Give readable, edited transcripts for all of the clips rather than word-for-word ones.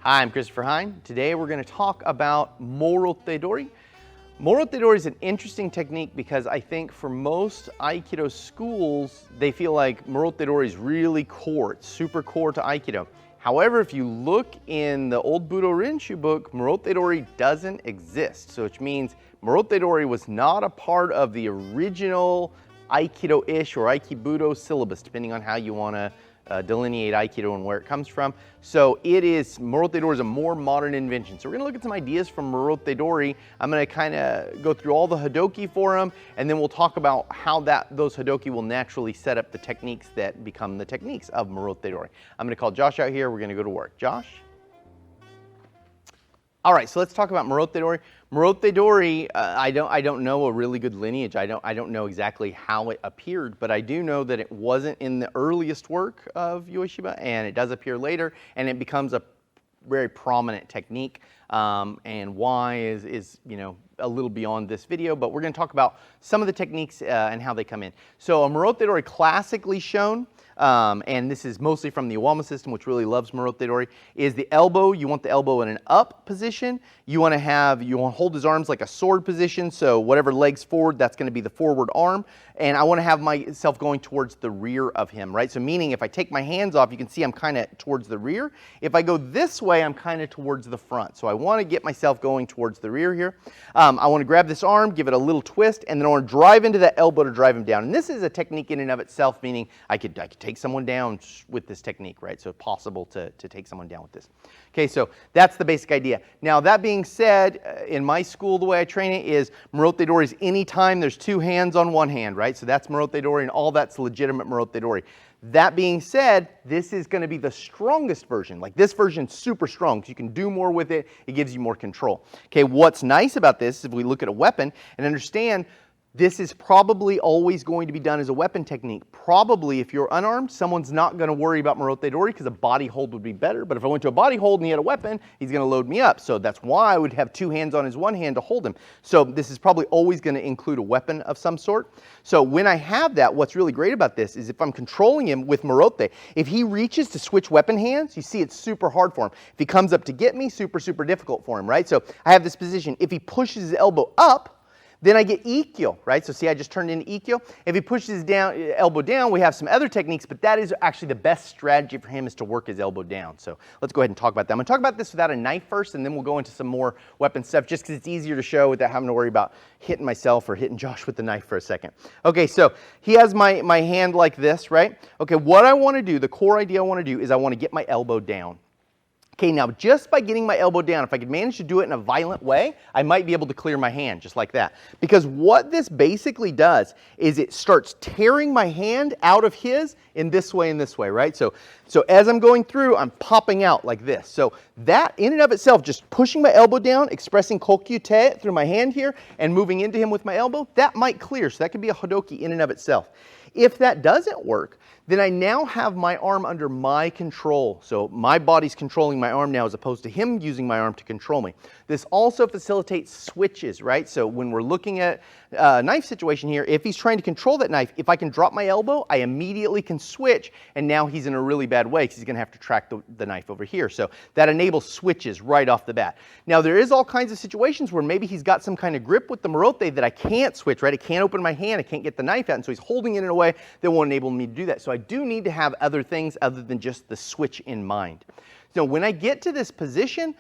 Hi, I'm Christopher Hein. Today we're going to talk about Morote Dori. Morote Dori is an interesting technique because I think for most Aikido schools, they feel like Morote Dori is really core. It's super core to Aikido. However, if you look in the old Budo Rinshu book, Morote Dori doesn't exist. So which means Morote Dori was not a part of the original Aikido-ish or Aikibudo syllabus, depending on how you want to delineate Aikido and where it comes from. So Morote Dori is a more modern invention. So we're going to look at some ideas from Morote Dori. I'm going to kind of go through all the Hadoki for them, and then we'll talk about how those Hadoki will naturally set up the techniques that become the techniques of Morote Dori. I'm going to call Josh out here. We're going to go to work. Josh? All right, so let's talk about Morote Dori. Morote Dori, I don't know a really good lineage. I don't know exactly how it appeared, but I do know that it wasn't in the earliest work of Ueshiba, and it does appear later, and it becomes a very prominent technique. And why is a little beyond this video, but we're going to talk about some of the techniques and how they come in. So a Morote Dori classically shown, and this is mostly from the Iwama system, which really loves Morote Dori, is the elbow. You want the elbow in an up position. You want to hold his arms like a sword position, so whatever leg's forward, that's going to be the forward arm. And I want to have myself going towards the rear of him, right? So meaning if I take my hands off, you can see I'm kind of towards the rear. If I go this way, I'm kind of towards the front. So I want to get myself going towards the rear here. I want to grab this arm, give it a little twist, and then I want to drive into that elbow to drive him down. And this is a technique in and of itself, meaning I could take someone down with this technique, right? So possible to take someone down with this. Okay, so that's the basic idea. Now that being said, in my school, the way I train it is Morote Dori is anytime there's two hands on one hand, right? So that's Morote Dori, and all that's legitimate Morote Dori. That being said, this is going to be the strongest version. Like this version's super strong, because you can do more with it. It gives you more control. Okay, what's nice about this is if we look at a weapon and understand this is probably always going to be done as a weapon technique. Probably if you're unarmed, someone's not going to worry about Morote Dori because a body hold would be better. But if I went to a body hold and he had a weapon, he's going to load me up. So that's why I would have two hands on his one hand to hold him. So this is probably always going to include a weapon of some sort. So when I have that, what's really great about this is if I'm controlling him with Morote, if he reaches to switch weapon hands, you see it's super hard for him. If he comes up to get me, super difficult for him, right? So I have this position. If he pushes his elbow up, then I get Ikkyo, right? So see, I just turned into Ikkyo. If he pushes his elbow down, we have some other techniques, but that is actually the best strategy for him is to work his elbow down. So let's go ahead and talk about that. I'm going to talk about this without a knife first, and then we'll go into some more weapon stuff, just because it's easier to show without having to worry about hitting myself or hitting Josh with the knife for a second. Okay, so he has my hand like this, right? Okay, what I want to do, the core idea I want to do is I want to get my elbow down. Okay, now just by getting my elbow down, if I could manage to do it in a violent way, I might be able to clear my hand just like that. Because what this basically does is it starts tearing my hand out of his in this way and this way, right? So as I'm going through, I'm popping out like this. So that in and of itself, just pushing my elbow down, expressing kokyu te through my hand here, and moving into him with my elbow, that might clear. So that could be a Hadoki in and of itself. If that doesn't work, then I now have my arm under my control. So my body's controlling my arm now as opposed to him using my arm to control me. This also facilitates switches, right? So when we're looking at a knife situation here, if he's trying to control that knife, if I can drop my elbow, I immediately can switch, and now he's in a really bad way because he's going to have to track the knife over here. So that enables switches right off the bat. Now there is all kinds of situations where maybe he's got some kind of grip with the Morote that I can't switch, right? I can't open my hand, I can't get the knife out, and so he's holding it in a way that won't enable me to do that. So I do need to have other things other than just the switch in mind. So when I get to this position,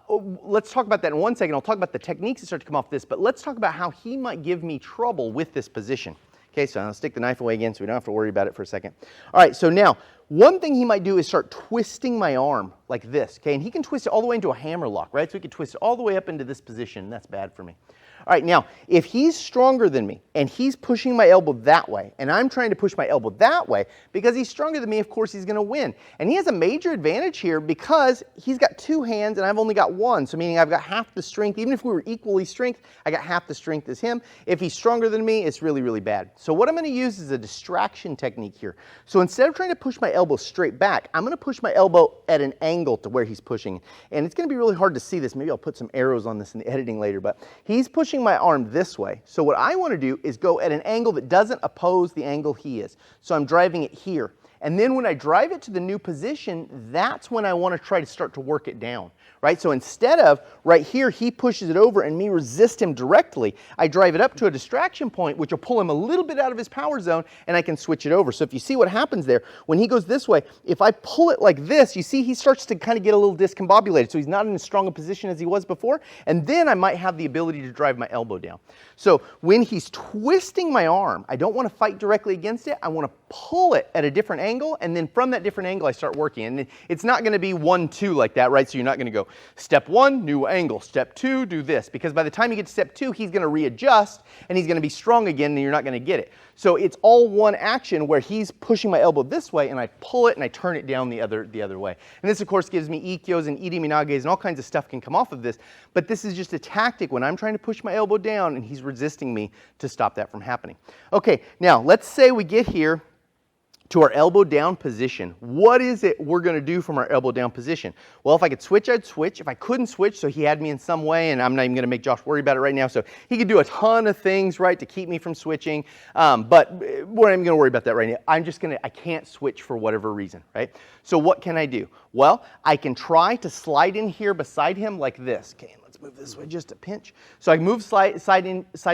let's talk about that in one second. I'll talk about the techniques that start to come off this, but let's talk about how he might give me trouble with this position. Okay, so I'll stick the knife away again so we don't have to worry about it for a second. All right, so now, one thing he might do is start twisting my arm like this, okay? And he can twist it all the way into a hammer lock, right? So he can twist it all the way up into this position, and that's bad for me. All right, now, if he's stronger than me, and he's pushing my elbow that way, and I'm trying to push my elbow that way, because he's stronger than me, of course, he's going to win. And he has a major advantage here because he's got two hands, and I've only got one, so meaning I've got half the strength. Even if we were equally strength, I got half the strength as him. If he's stronger than me, it's really bad. So what I'm going to use is a distraction technique here. So instead of trying to push my elbow straight back, I'm going to push my elbow at an angle to where he's pushing. And it's going to be really hard to see this. Maybe I'll put some arrows on this in the editing later, but he's pushing my arm this way. So what I want to do is go at an angle that doesn't oppose the angle he is. So I'm driving it here. And then when I drive it to the new position, that's when I want to try to start to work it down, right? So instead of right here, he pushes it over and me resist him directly, I drive it up to a distraction point, which will pull him a little bit out of his power zone, and I can switch it over. So if you see what happens there, when he goes this way, if I pull it like this, you see he starts to kind of get a little discombobulated. So he's not in as strong a position as he was before, and then I might have the ability to drive my elbow down. So when he's twisting my arm, I don't want to fight directly against it. I want to pull it at a different angle, and then from that different angle, I start working. And it's not going to be 1, 2 like that, right? So you're not going to go step 1, new angle, step 2, do this, because by the time you get to step 2, he's going to readjust, and he's going to be strong again, and you're not going to get it. So it's all one action where he's pushing my elbow this way, and I pull it, and I turn it down the other way. And this, of course, gives me ikkyos and iriminages, and all kinds of stuff can come off of this, but this is just a tactic when I'm trying to push my elbow down, and he's resisting me to stop that from happening. Okay, now let's say we get here to our elbow down position. What is it we're going to do from our elbow down position? Well, if I could switch, I'd switch. If I couldn't switch, so he had me in some way, and I'm not even going to make Josh worry about it right now, so he could do a ton of things, right, to keep me from switching, but we're not even going to worry about that right now. I can't switch for whatever reason, right? So what can I do? Well, I can try to slide in here beside him like this. Okay, let's move this way just a pinch. So I move side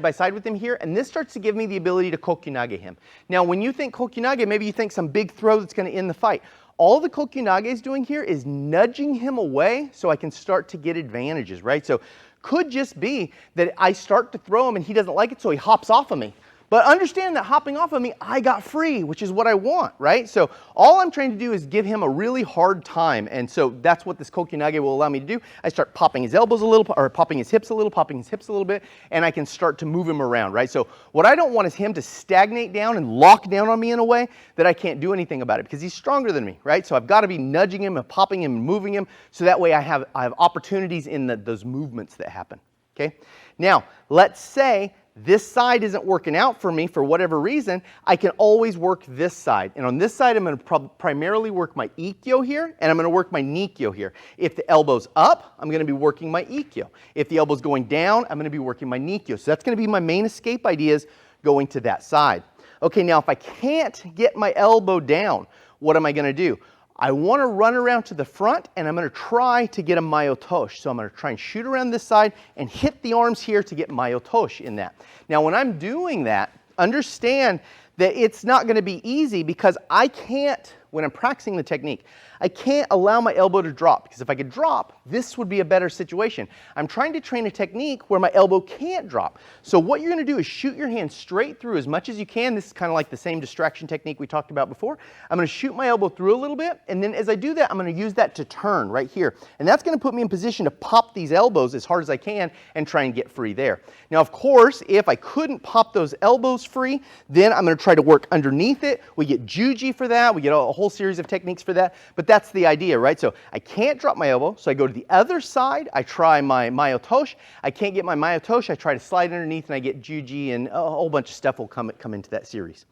by side with him here, and this starts to give me the ability to Kokinagi him. Now, when you think Kokinagi, maybe you think some big throw that's going to end the fight. All the Kokinage is doing here is nudging him away so I can start to get advantages, right? So could just be that I start to throw him and he doesn't like it, so he hops off of me. But understand that hopping off of me, I got free, which is what I want, right? So all I'm trying to do is give him a really hard time. And so that's what this Kokinage will allow me to do. I start popping his elbows a little, or popping his hips a little bit, and I can start to move him around, right? So what I don't want is him to stagnate down and lock down on me in a way that I can't do anything about it because he's stronger than me, right? So I've got to be nudging him and popping him and moving him so that way I have opportunities in those movements that happen, okay? Now, let's say this side isn't working out for me for whatever reason, I can always work this side. And on this side, I'm going to primarily work my ikkyo here, and I'm going to work my nikkyo here. If the elbow's up, I'm going to be working my ikkyo. If the elbow's going down, I'm going to be working my nikkyo. So that's going to be my main escape ideas going to that side. Okay, now if I can't get my elbow down, what am I going to do? I want to run around to the front, and I'm going to try to get a mayotoshi. So I'm going to try and shoot around this side and hit the arms here to get mayotoshi in that. Now, when I'm doing that, understand that it's not going to be easy because I can't, when I'm practicing the technique, I can't allow my elbow to drop because if I could drop, this would be a better situation. I'm trying to train a technique where my elbow can't drop. So what you're going to do is shoot your hand straight through as much as you can. This is kind of like the same distraction technique we talked about before. I'm going to shoot my elbow through a little bit, and then as I do that, I'm going to use that to turn right here. And that's going to put me in position to pop these elbows as hard as I can and try and get free there. Now, of course, if I couldn't pop those elbows free, then I'm going to try to work underneath it. We get juji for that. We get a whole series of techniques for that. But that's the idea, right? So I can't drop my elbow, so I go to the other side. I try my mayotoshi. I can't get my mayotoshi. I try to slide underneath, and I get juji, and a whole bunch of stuff will come into that series.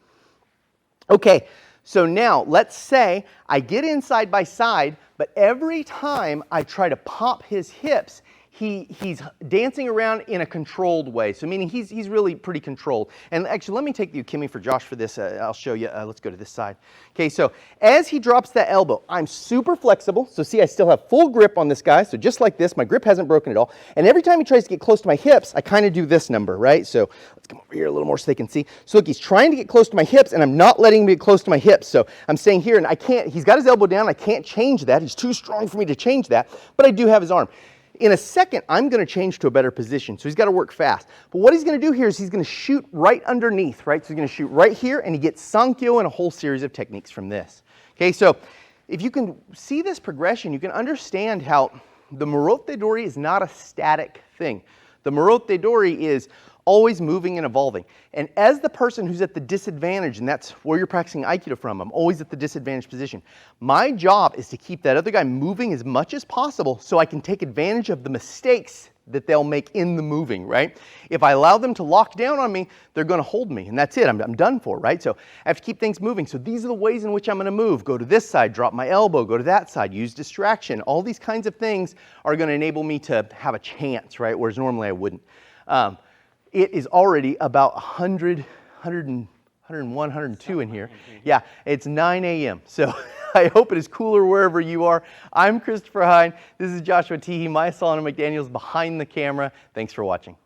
Okay, so now let's say I get in side by side, but every time I try to pop his hips, he's dancing around in a controlled way. So meaning he's really pretty controlled. And actually, let me take the ukemi for Josh for this. I'll show you. Let's go to this side. Okay, so as he drops that elbow, I'm super flexible. So see, I still have full grip on this guy. So just like this, my grip hasn't broken at all. And every time he tries to get close to my hips, I kind of do this number, right? So let's come over here a little more so they can see. So look, he's trying to get close to my hips, and I'm not letting him get close to my hips. So I'm staying here, and I can't. He's got his elbow down. I can't change that. He's too strong for me to change that. But I do have his arm. In a second, I'm going to change to a better position, so he's got to work fast. But what he's going to do here is he's going to shoot right underneath, right? So he's going to shoot right here, and he gets sankyo and a whole series of techniques from this. Okay, so if you can see this progression, you can understand how the Morote Dori is not a static thing. The Morote Dori is always moving and evolving. And as the person who's at the disadvantage, and that's where you're practicing Aikido from, I'm always at the disadvantaged position. My job is to keep that other guy moving as much as possible so I can take advantage of the mistakes that they'll make in the moving, right? If I allow them to lock down on me, they're going to hold me, and that's it. I'm done for, right? So I have to keep things moving. So these are the ways in which I'm going to move. Go to this side, drop my elbow, go to that side, use distraction. All these kinds of things are going to enable me to have a chance, right? Whereas normally I wouldn't. It is already about 100 101, 102 in here. Yeah, it's 9 a.m. So I hope it is cooler wherever you are. I'm Christopher Hein. This is Joshua Teehee, my Solana McDaniels behind the camera. Thanks for watching.